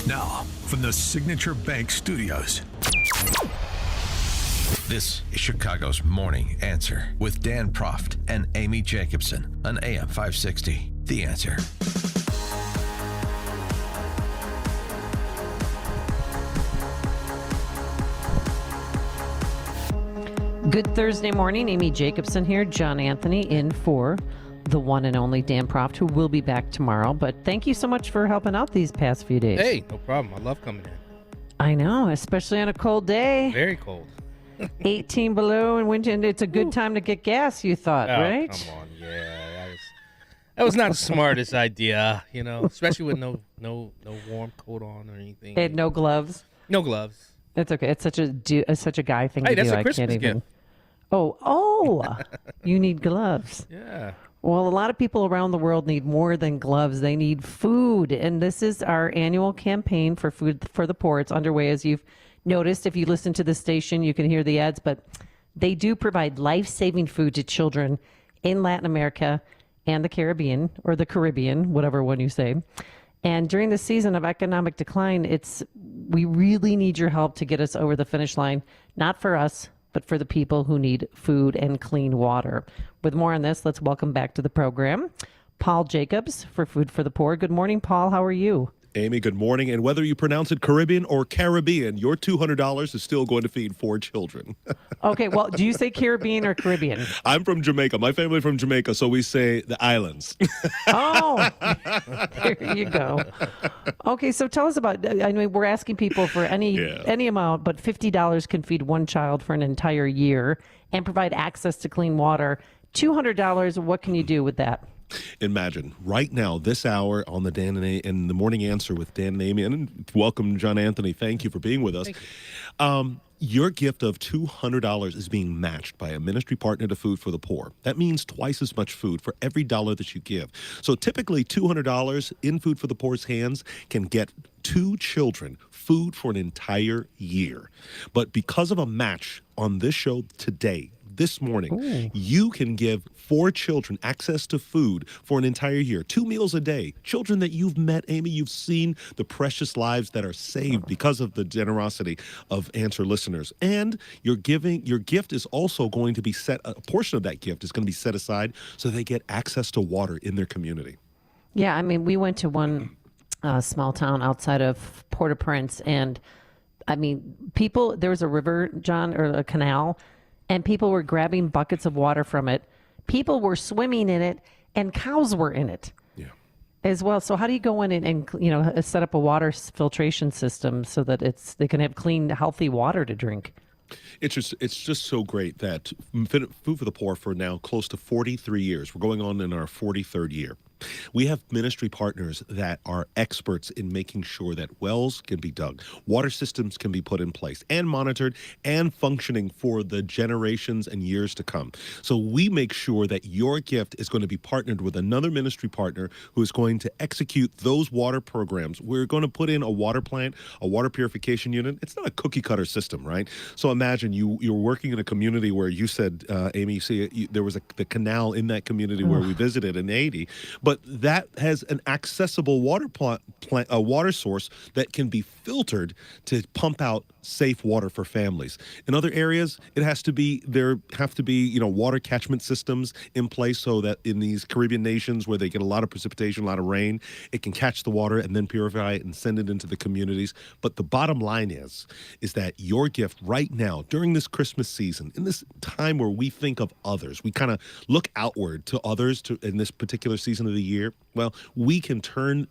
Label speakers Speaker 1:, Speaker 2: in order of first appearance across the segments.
Speaker 1: Now, from the Signature Bank Studios, this is Chicago's Morning Answer with Dan Proft and Amy Jacobson on AM 560. The Answer.
Speaker 2: Good Thursday morning. Amy Jacobson here. John Anthony in for the one and only Dan Proft, who will be back tomorrow. But thank you so much for helping out these past few days.
Speaker 3: Hey, no problem. I love coming in.
Speaker 2: I know, especially on a cold day.
Speaker 3: Very cold.
Speaker 2: 18 below and winter, and it's a good time to get gas, you thought, right?
Speaker 3: Come on, yeah. That was not the smartest idea, especially with no warm coat on or anything.
Speaker 2: They had no gloves.
Speaker 3: No gloves.
Speaker 2: That's okay. It's such a guy thing
Speaker 3: Hey,
Speaker 2: to do.
Speaker 3: that's a
Speaker 2: I
Speaker 3: Christmas
Speaker 2: can't even.
Speaker 3: gift.
Speaker 2: Oh, you need gloves.
Speaker 3: Yeah.
Speaker 2: Well, a lot of people around the world need more than gloves. They need food. And this is our annual campaign for Food for the Poor. It's underway, as you've noticed. If you listen to the station, you can hear the ads. But they do provide life-saving food to children in Latin America and the Caribbean, or the Caribbean, whatever one you say. And during the season of economic decline, we really need your help to get us over the finish line, not for us, but for the people who need food and clean water. With more on this, let's welcome back to the program Paul Jacobs for Food for the Poor. Good morning, Paul. How are you?
Speaker 4: Amy, good morning. And whether you pronounce it Caribbean or Caribbean, your $200 is still going to feed 4 children.
Speaker 2: Okay, well, do you say Caribbean or Caribbean?
Speaker 4: I'm from Jamaica. My family from Jamaica, so we say the islands.
Speaker 2: Oh, there you go. Okay, so tell us about, I mean, we're asking people for any amount, but $50 can feed one child for an entire year and provide access to clean water. $200, what can you do with that?
Speaker 4: Imagine right now, this hour on the Dan and the Morning Answer with Dan and Amy, and welcome, John Anthony. Thank you for being with us. Your gift of $200 is being matched by a ministry partner to Food for the Poor. That means twice as much food for every dollar that you give. So typically $200 in Food for the Poor's hands can get 2 children food for an entire year. But because of a match on this show today, this morning, you can give 4 children access to food for an entire year, 2 meals a day. Children that you've met, Amy, you've seen the precious lives that are saved because of the generosity of Answer listeners. And your gift is also going to be a portion of that gift is going to be set aside so they get access to water in their community.
Speaker 2: Yeah, I mean, we went to one small town outside of Port-au-Prince, and I mean, there was a river, John, or a canal, and people were grabbing buckets of water from it. People were swimming in it, and cows were in it as well. So how do you go in and set up a water filtration system so that they can have clean, healthy water to drink?
Speaker 4: It's just so great that Food for the Poor for now close to 43 years. We're going on in our 43rd year. We have ministry partners that are experts in making sure that wells can be dug, water systems can be put in place and monitored and functioning for the generations and years to come. So we make sure that your gift is going to be partnered with another ministry partner who is going to execute those water programs. We're going to put in a water plant, a water purification unit. It's not a cookie cutter system, right? So imagine you're working in a community where you said, Amy, there was the canal in that community where we visited in Haiti. But that has an accessible water source that can be filtered to pump out safe water for families. In other areas, there have to be water catchment systems in place so that in these Caribbean nations where they get a lot of precipitation, a lot of rain, it can catch the water and then purify it and send it into the communities. But the bottom line is that your gift right now during this Christmas season, in this time where we think of others, we kind of look outward to others in this particular season of the year. Well, we can turn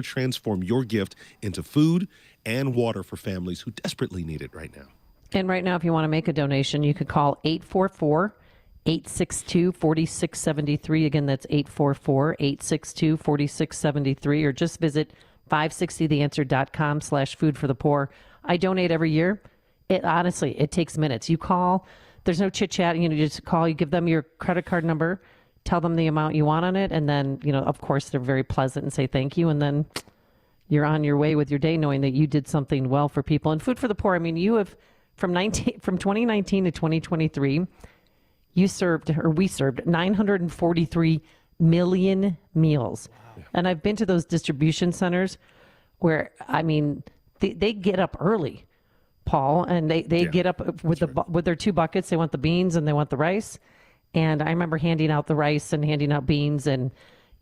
Speaker 4: transform your gift into food and water for families who desperately need it right now.
Speaker 2: And right now, if you want to make a donation, you could call 844-862-4673. Again, that's 844-862-4673, or just visit 560theanswer.com/food for the poor. I donate every year. Honestly, it takes minutes. You call, there's no chit chat. You just call, you give them your credit card number, tell them the amount you want on it, and then, of course, they're very pleasant and say thank you, and then you're on your way with your day knowing that you did something well for people. And Food for the Poor, I mean, you have, from 2019 to 2023, we served 943 million meals. Wow. And I've been to those distribution centers. where, I mean, they get up early, Paul, and they get up with with their 2 buckets. They want the beans and they want the rice. And I remember handing out the rice and handing out beans, and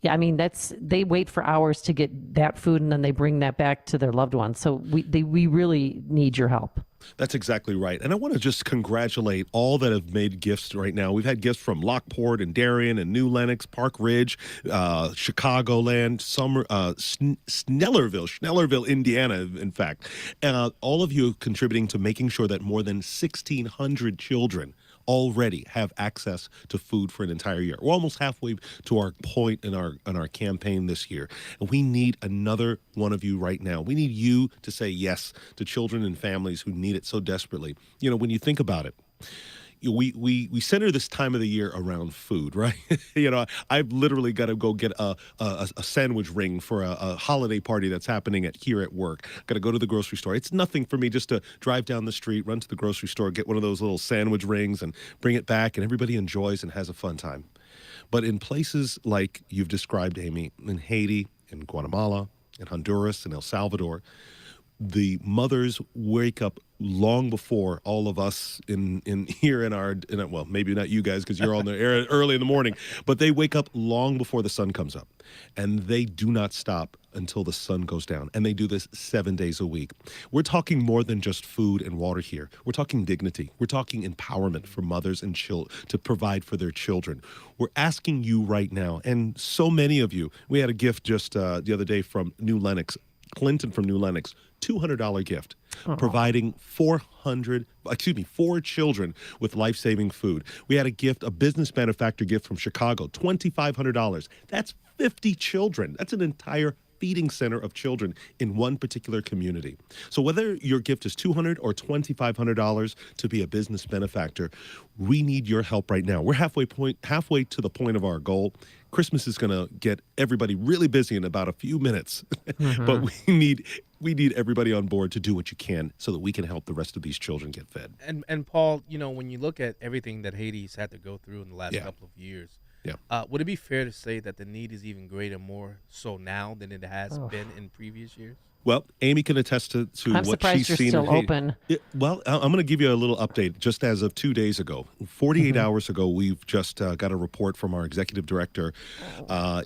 Speaker 2: yeah, I mean, they wait for hours to get that food, and then they bring that back to their loved ones. So we really need your help.
Speaker 4: That's exactly right. And I want to just congratulate all that have made gifts right now. We've had gifts from Lockport and Darien and New Lenox, Park Ridge, Chicagoland, Schnellerville, Indiana, in fact. All of you contributing to making sure that more than 1,600 children already have access to food for an entire year. We're almost halfway to our point in our campaign this year. And we need another one of you right now. We need you to say yes to children and families who need it so desperately. You know, when you think about it, we center this time of the year around food, right? You know, I've literally got to go get a sandwich ring for a holiday party that's happening here at work. Got to go to the grocery store. It's nothing for me just to drive down the street, run to the grocery store, get one of those little sandwich rings and bring it back, and everybody enjoys and has a fun time. But in places like you've described, Amy, in Haiti, in Guatemala, in Honduras, in El Salvador, the mothers wake up long before all of us well, maybe not you guys because you're on the air early in the morning, but they wake up long before the sun comes up, and they do not stop until the sun goes down, and they do this 7 days a week. We're talking more than just food and water here. We're talking dignity. We're talking empowerment for mothers and children to provide for their children. We're asking you right now, and so many of you, we had a gift just the other day from New Lenox, Clinton from New Lenox, $200 gift, providing 4 children with life-saving food. We had a business manufacturer gift from Chicago, $2,500. That's 50 children. That's an entire feeding center of children in one particular community. So whether your gift is $200 or $2,500 to be a business benefactor, we need your help right now. We're halfway to the point of our goal. Christmas is going to get everybody really busy in about a few minutes, but we need everybody on board to do what you can so that we can help the rest of these children get fed.
Speaker 3: And Paul, you know, when you look at everything that Haiti's had to go through in the last couple of years, would it be fair to say that the need is even greater, more so now than it has been in previous years?
Speaker 4: Well, Amy can attest to
Speaker 2: I'm
Speaker 4: what she's
Speaker 2: surprised
Speaker 4: seen.
Speaker 2: you're still open.
Speaker 4: Well, I'm going to give you a little update. Just as of 2 days ago, 48 hours ago, we've just got a report from our executive director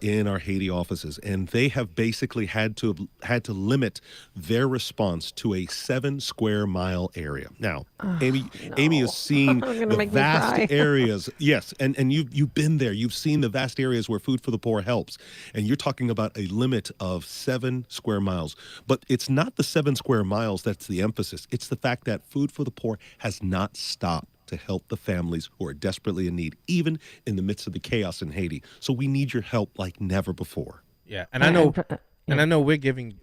Speaker 4: in our Haiti offices, and they have basically had to limit their response to a 7 square mile area. Now, Amy has seen the vast areas. Yes, and you've been there. You've seen the vast areas where Food for the Poor helps, and you're talking about a limit of 7 square miles. But it's not the 7 square miles that's the emphasis. It's the fact that Food for the Poor has not stopped to help the families who are desperately in need, even in the midst of the chaos in Haiti. So we need your help like never before.
Speaker 3: Yeah, and I know, I know we're giving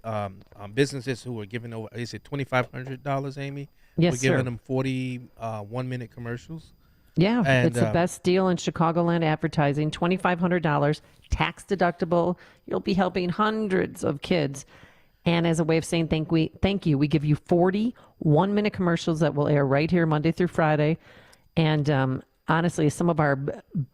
Speaker 3: businesses who are giving over, is it $2,500, Amy?
Speaker 2: Yes,
Speaker 3: we're giving
Speaker 2: sir.
Speaker 3: them 40 1-minute commercials.
Speaker 2: Yeah,
Speaker 3: And,
Speaker 2: it's the best deal in Chicagoland advertising, $2,500, tax deductible. You'll be helping hundreds of kids. And as a way of saying thank you, we give you 40 1-minute commercials that will air right here Monday through Friday. And honestly, some of our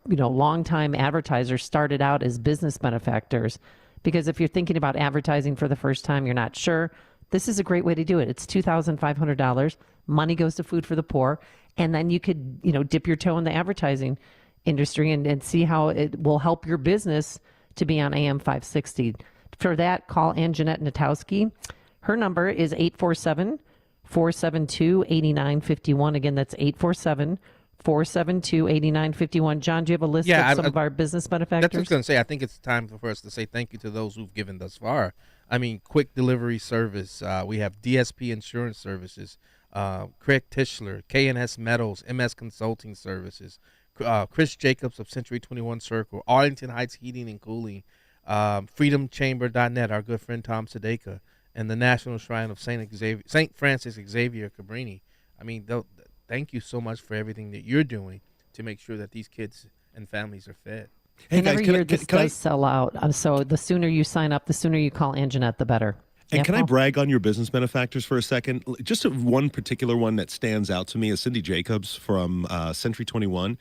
Speaker 2: longtime advertisers started out as business benefactors, because if you're thinking about advertising for the first time, you're not sure, this is a great way to do it. It's $2,500. Money goes to Food for the Poor. And then you could, dip your toe in the advertising industry and see how it will help your business to be on AM 560. For that, call Anjanette Natowski. Her number is 847-472-8951. Again, that's 847-472-8951. John, do you have a list of some of our business benefactors?
Speaker 3: That's what I was going to say. I think it's time for us to say thank you to those who've given thus far. I mean, Quick Delivery Service. We have DSP Insurance Services, Craig Tischler, KNS Metals, MS Consulting Services, Chris Jacobs of Century 21 Circle, Arlington Heights Heating and Cooling, freedomchamber.net, our good friend Tom Sadeka, and the National Shrine of St. Francis Xavier Cabrini. I mean, thank you so much for everything that you're doing to make sure that these kids and families are fed.
Speaker 2: Hey, and every year this does sell out. So the sooner you sign up, the sooner you call Anjanette, the better.
Speaker 4: And can I brag on your business benefactors for a second? Just one particular one that stands out to me is Cindy Jacobs from Century 21.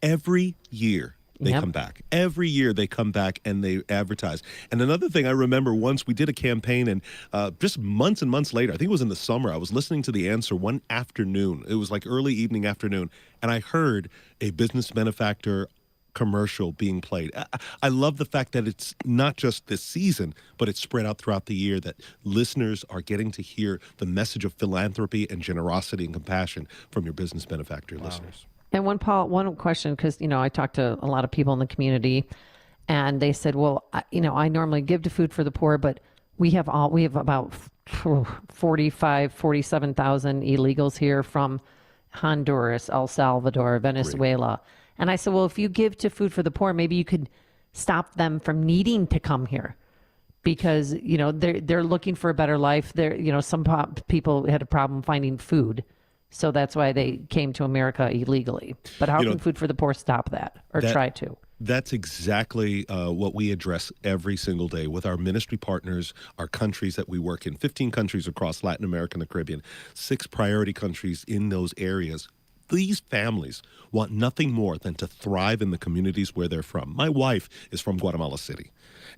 Speaker 4: Every year, they
Speaker 2: Yep.
Speaker 4: come back. Every year they come back and they advertise. And another thing I remember, once we did a campaign, and just months and months later, I think it was in the summer, I was listening to The Answer one afternoon. It was like early evening afternoon. And I heard a business benefactor commercial being played. I love the fact that it's not just this season, but it's spread out throughout the year, that listeners are getting to hear the message of philanthropy and generosity and compassion from your business benefactor listeners.
Speaker 2: And one question, because, I talked to a lot of people in the community, and they said, well, I normally give to Food for the Poor, but we have about 47,000 illegals here from Honduras, El Salvador, Venezuela. And I said, well, if you give to Food for the Poor, maybe you could stop them from needing to come here, because, they're looking for a better life. Some people had a problem finding food. So that's why they came to America illegally. But how can Food for the Poor stop that, or try to?
Speaker 4: That's exactly what we address every single day with our ministry partners, our countries that we work in, 15 countries across Latin America and the Caribbean, 6 priority countries in those areas. These families want nothing more than to thrive in the communities where they're from. My wife is from Guatemala City,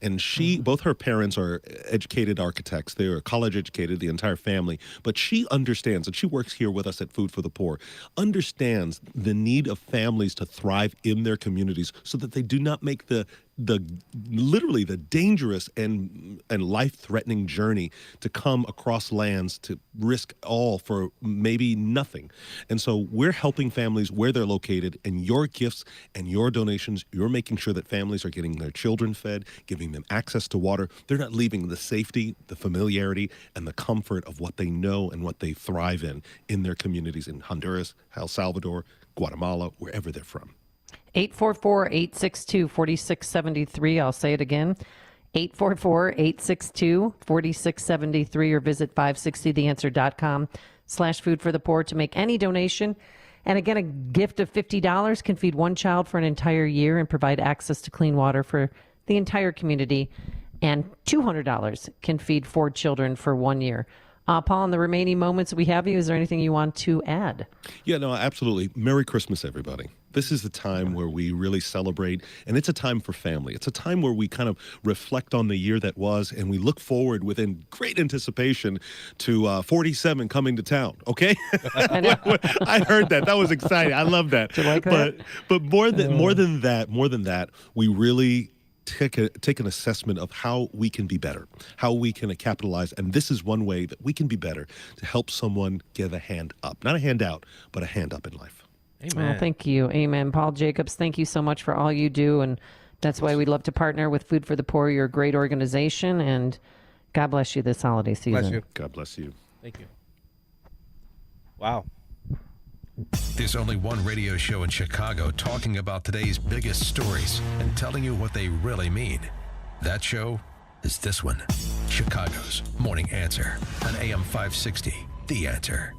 Speaker 4: and both her parents are educated architects. They are college educated, the entire family. But she understands, and she works here with us at Food for the Poor, understands the need of families to thrive in their communities so that they do not make the literally the dangerous and life-threatening journey to come across lands to risk all for maybe nothing. And so we're helping families where they're located, and your gifts and your donations, you're making sure that families are getting their children fed, giving them access to water. They're not leaving the safety, the familiarity, and the comfort of what they know and what they thrive in their communities in Honduras, El Salvador, Guatemala, wherever they're from.
Speaker 2: 844-862-4673. I'll say it again. 844-862-4673, or visit 560theanswer.com/food for the poor to make any donation. And again, a gift of $50 can feed one child for an entire year and provide access to clean water for the entire community. And $200 can feed 4 children for 1 year. Paul, in the remaining moments we have you, is there anything you want to add?
Speaker 4: Yeah, no, absolutely. Merry Christmas, everybody. This is the time where we really celebrate, and it's a time for family. It's a time where we kind of reflect on the year that was, and we look forward within great anticipation to 47 coming to town, okay? I heard that. That was exciting. I love that.
Speaker 2: Do you like that?
Speaker 4: But more than that, we really take an assessment of how we can be better, how we can capitalize. And this is one way that we can be better to help someone give a hand up. Not a hand out, but a hand up in life.
Speaker 3: Amen.
Speaker 2: Oh, thank you. Amen. Paul Jacobs, thank you so much for all you do. And that's why we love to partner with Food for the Poor. You're a great organization. And God bless you this holiday season.
Speaker 3: Bless you.
Speaker 4: God bless you.
Speaker 3: Thank you. Wow.
Speaker 1: There's only one radio show in Chicago talking about today's biggest stories and telling you what they really mean. That show is this one, Chicago's Morning Answer on AM 560, The Answer.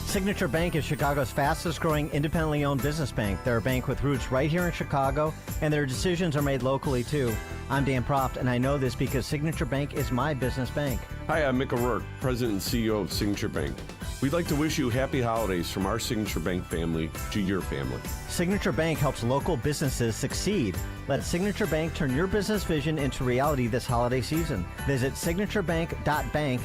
Speaker 5: Signature Bank is Chicago's fastest growing independently owned business bank. They're a bank with roots right here in Chicago, and their decisions are made locally too. I'm Dan Proft, and I know this because Signature Bank is my business bank.
Speaker 6: Hi, I'm Mick O'Rourke, President and CEO of Signature Bank. We'd like to wish you happy holidays from our Signature Bank family to your family.
Speaker 5: Signature Bank helps local businesses succeed. Let Signature Bank turn your business vision into reality this holiday season. Visit signaturebank.bank